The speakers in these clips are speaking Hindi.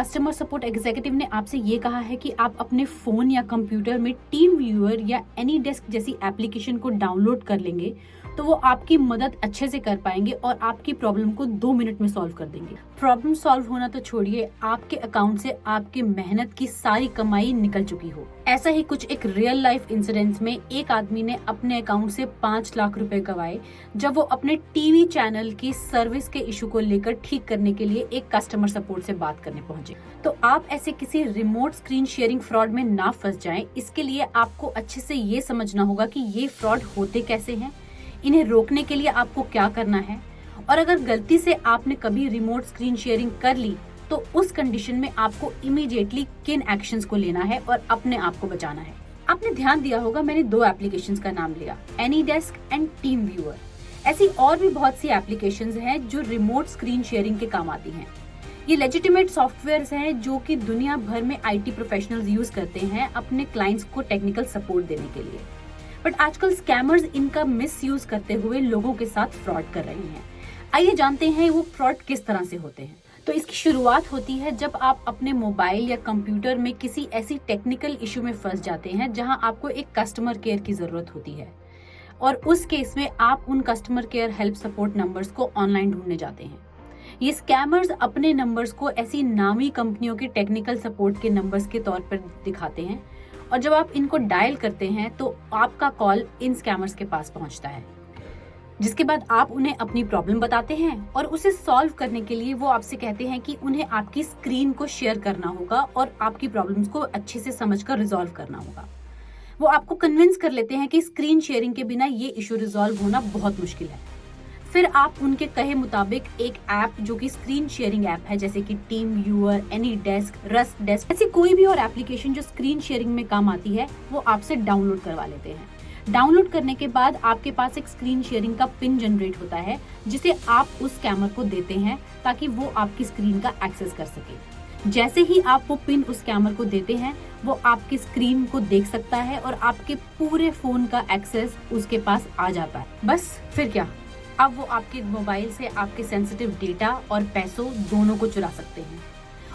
कस्टमर सपोर्ट एग्जीक्यूटिव ने आपसे ये कहा है कि आप अपने फोन या कंप्यूटर में टीम व्यूअर या एनी डेस्क जैसी एप्लीकेशन को डाउनलोड कर लेंगे तो वो आपकी मदद अच्छे से कर पाएंगे और आपकी प्रॉब्लम को 2 मिनट में सॉल्व कर देंगे। प्रॉब्लम सॉल्व होना तो छोड़िए, आपके अकाउंट से आपकी मेहनत की सारी कमाई निकल चुकी हो। ऐसा ही कुछ एक रियल लाइफ इंसिडेंस में एक आदमी ने अपने अकाउंट से 5 लाख रुपए गंवाए जब वो अपने टीवी चैनल की सर्विस के इशू को लेकर ठीक करने के लिए एक कस्टमर सपोर्ट से बात करने पहुंचे। तो आप ऐसे किसी रिमोट स्क्रीन शेयरिंग फ्रॉड में ना फंस जाएं, इसके लिए आपको अच्छे से ये समझना होगा कि ये फ्रॉड होते कैसे हैं, इन्हें रोकने के लिए आपको क्या करना है, और अगर गलती से आपने कभी रिमोट स्क्रीन शेयरिंग कर ली तो उस कंडीशन में आपको इमीडिएटली किन एक्शंस को लेना है और अपने आप को बचाना है। आपने ध्यान दिया होगा, मैंने 2 एप्लीकेशंस का नाम लिया, एनीडेस्क एंड टीम व्यूअर। ऐसी और भी बहुत सी एप्लीकेशंस हैं जो रिमोट स्क्रीन शेयरिंग के काम आती हैं। ये लेजिटिमेट सॉफ्टवेयर्स हैं जो कि दुनिया भर में आईटी प्रोफेशनल्स यूज करते हैं अपने क्लाइंट्स को टेक्निकल सपोर्ट देने के लिए। बट आजकल स्कैमर्स इनका मिस यूज करते हुए लोगों के साथ फ्रॉड कर रहे हैं। आइए जानते हैं वो फ्रॉड किस तरह से होते हैं। तो इसकी शुरुआत होती है जब आप अपने मोबाइल या कंप्यूटर में किसी ऐसी टेक्निकल इशू में फंस जाते हैं जहां आपको एक कस्टमर केयर की जरूरत होती है, और उस केस में आप उन customer care help support numbers को ऑनलाइन ढूंढने जाते हैं। ये स्कैमर्स अपने नंबर्स को ऐसी नामी कंपनियों के टेक्निकल सपोर्ट के नंबर्स के तौर पर दिखाते हैं, और जब आप इनको डायल करते हैं तो आपका कॉल इन स्कैमर्स के पास पहुंचता है, जिसके बाद आप उन्हें अपनी प्रॉब्लम बताते हैं और उसे सॉल्व करने के लिए वो आपसे कहते हैं कि उन्हें आपकी स्क्रीन को शेयर करना होगा और आपकी प्रॉब्लम्स को अच्छे से समझकर रिजॉल्व करना होगा। वो आपको कन्विंस कर लेते हैं कि स्क्रीन शेयरिंग के बिना ये इशू रिजॉल्व होना बहुत मुश्किल है। फिर आप उनके कहे मुताबिक एक ऐप जो कि स्क्रीन शेयरिंग ऐप है, जैसे कि team viewer, any desk, rust desk, ऐसी कोई भी और एप्लीकेशन जो स्क्रीन शेयरिंग में काम आती है, वो आपसे डाउनलोड करवा लेते हैं। डाउनलोड करने के बाद आपके पास एक स्क्रीन शेयरिंग का पिन जनरेट होता है जिसे आप उस स्कैमर को देते हैं ताकि वो आपकी स्क्रीन का एक्सेस कर सके। जैसे ही आप वो पिन उस स्कैमर को देते हैं, वो आपकी स्क्रीन को देख सकता है और आपके पूरे फोन का एक्सेस उसके पास आ जाता है। बस फिर क्या, अब वो आपके मोबाइल से आपके सेंसिटिव डेटा और पैसों दोनों को चुरा सकते हैं।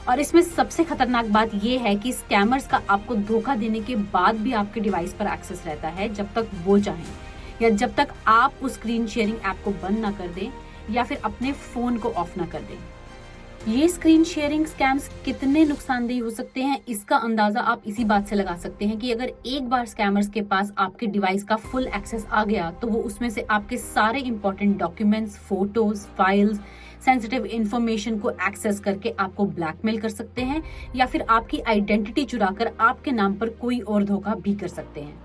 और इसमें सबसे खतरनाक बात ये है कि स्कैमर्स का आपको धोखा देने के बाद भी आपके डिवाइस पर एक्सेस रहता है जब तक वो चाहें, या जब तक आप उस स्क्रीन शेयरिंग ऐप को बंद ना कर दें या फिर अपने फोन को ऑफ ना कर दें। ये स्क्रीन शेयरिंग स्कैम्स कितने नुकसानदेह हो सकते हैं, इसका अंदाजा आप इसी बात से लगा सकते हैं कि अगर एक बार स्कैमर्स के पास आपके डिवाइस का फुल एक्सेस आ गया तो वो उसमें से आपके सारे important documents, photos, files, sensitive information को एक्सेस करके आपको ब्लैकमेल कर सकते हैं या फिर आपकी आइडेंटिटी चुराकर आपके नाम पर कोई और धोखा भी कर सकते हैं।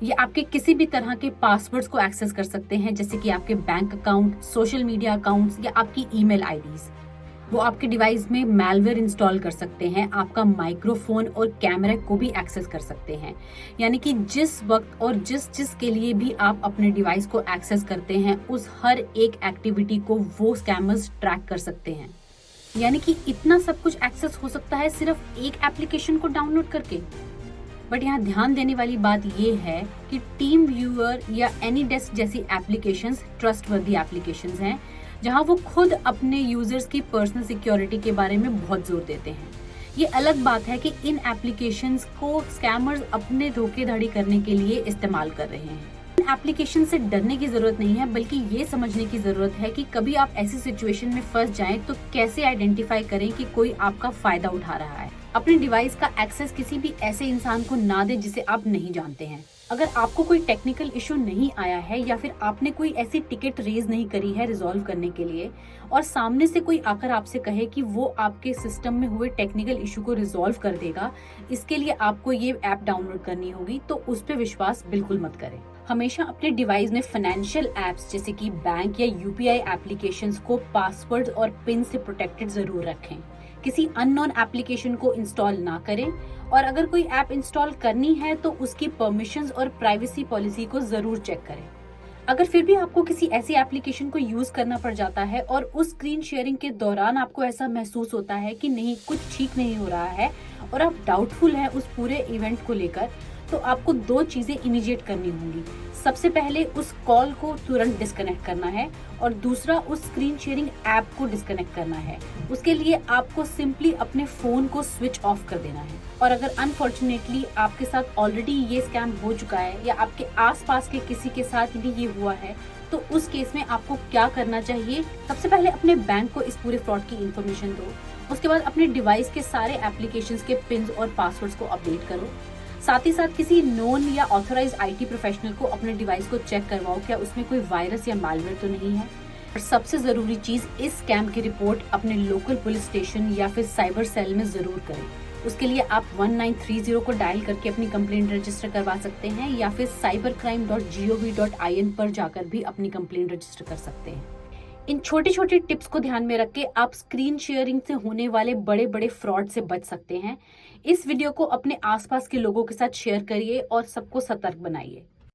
ये आपके किसी भी तरह के पासवर्ड्स को एक्सेस कर सकते हैं, जैसे कि आपके bank account, social media accounts या आपकी ईमेल आईडीज। वो आपके डिवाइस में मैलवेयर इंस्टॉल कर सकते हैं, आपका माइक्रोफोन और कैमरा को भी एक्सेस कर सकते हैं। यानी कि जिस वक्त और जिस के लिए भी आप अपने डिवाइस को एक्सेस करते हैं, उस हर एक एक्टिविटी को वो स्कैमर्स ट्रैक कर सकते हैं। यानी कि इतना सब कुछ एक्सेस हो सकता है सिर्फ एक एप्लीकेशन को डाउनलोड करके। बट यहाँ ध्यान देने वाली बात ये है कि टीम व्यूअर या एनी डेस्क जैसी एप्लीकेशंस ट्रस्टवर्दी एप्लीकेशंस हैं, जहां वो खुद अपने यूजर्स की पर्सनल सिक्योरिटी के बारे में बहुत जोर देते हैं। ये अलग बात है कि इन एप्लीकेशंस को स्कैमर्स अपने धोखेधड़ी करने के लिए इस्तेमाल कर रहे हैं। इन एप्लीकेशन से डरने की जरूरत नहीं है, बल्कि ये समझने की जरूरत है कि कभी आप ऐसी सिचुएशन में फंस जाएं तो कैसे आइडेंटिफाई करें कि कोई आपका फायदा उठा रहा है। अपने डिवाइस का एक्सेस किसी भी ऐसे इंसान को ना दे जिसे आप नहीं जानते हैं। अगर आपको कोई टेक्निकल इशू नहीं आया है या फिर आपने कोई ऐसी टिकट रेज नहीं करी है रिजॉल्व करने के लिए, और सामने से कोई आकर आपसे कहे कि वो आपके सिस्टम में हुए टेक्निकल इशू को रिजॉल्व कर देगा, इसके लिए आपको ये ऐप डाउनलोड करनी होगी, तो उस पर विश्वास बिल्कुल मत करें। हमेशा अपने डिवाइस में फाइनेंशियल एप्स जैसे कि बैंक या यूपीआई एप्लीकेशंस को पासवर्ड और पिन से प्रोटेक्टेड जरूर रखें। किसी अननोन एप्लीकेशन को इंस्टॉल ना करें, और अगर कोई ऐप इंस्टॉल करनी है तो उसकी परमिशंस और प्राइवेसी पॉलिसी को जरूर चेक करें। अगर फिर भी आपको किसी ऐसी एप्लीकेशन को यूज करना पड़ जाता है और उस स्क्रीन शेयरिंग के दौरान आपको ऐसा महसूस होता है कि नहीं, कुछ ठीक नहीं हो रहा है और आप डाउटफुल हैं उस पूरे इवेंट को लेकर, तो आपको दो चीजें इमीडिएट करनी होंगी। सबसे पहले उस कॉल को तुरंत डिस्कनेक्ट करना है और दूसरा उस स्क्रीन शेयरिंग ऐप को डिस्कनेक्ट करना है। उसके लिए आपको सिंपली अपने फोन को स्विच ऑफ कर देना है। और अगर अनफॉर्चुनेटली आपके साथ ऑलरेडी ये स्कैम हो चुका है या आपके आसपास के किसी के साथ भी ये हुआ है, तो उस केस में आपको क्या करना चाहिए? सबसे पहले अपने बैंक को इस पूरे फ्रॉड की इन्फॉर्मेशन दो। उसके बाद अपने डिवाइस के सारे एप्लीकेशंस के पिन्स और पासवर्ड्स को अपडेट करो। साथ ही साथ किसी नोन या ऑथराइज आईटी प्रोफेशनल को अपने डिवाइस को चेक करवाओ, क्या उसमें कोई वायरस या मैलवेयर तो नहीं है। और सबसे जरूरी चीज, इस स्कैम की रिपोर्ट अपने लोकल पुलिस स्टेशन या फिर साइबर सेल में जरूर करें। उसके लिए आप 1930 को डायल करके अपनी कंप्लेंट रजिस्टर करवा सकते हैं या फिर cybercrime.gov.in पर जाकर भी अपनी कंप्लेंट रजिस्टर कर सकते हैं। इन छोटी छोटी टिप्स को ध्यान में रख के आप स्क्रीन शेयरिंग से होने वाले बड़े बड़े फ्रॉड से बच सकते हैं। इस वीडियो को अपने आसपास के लोगों के साथ शेयर करिए और सबको सतर्क बनाइए।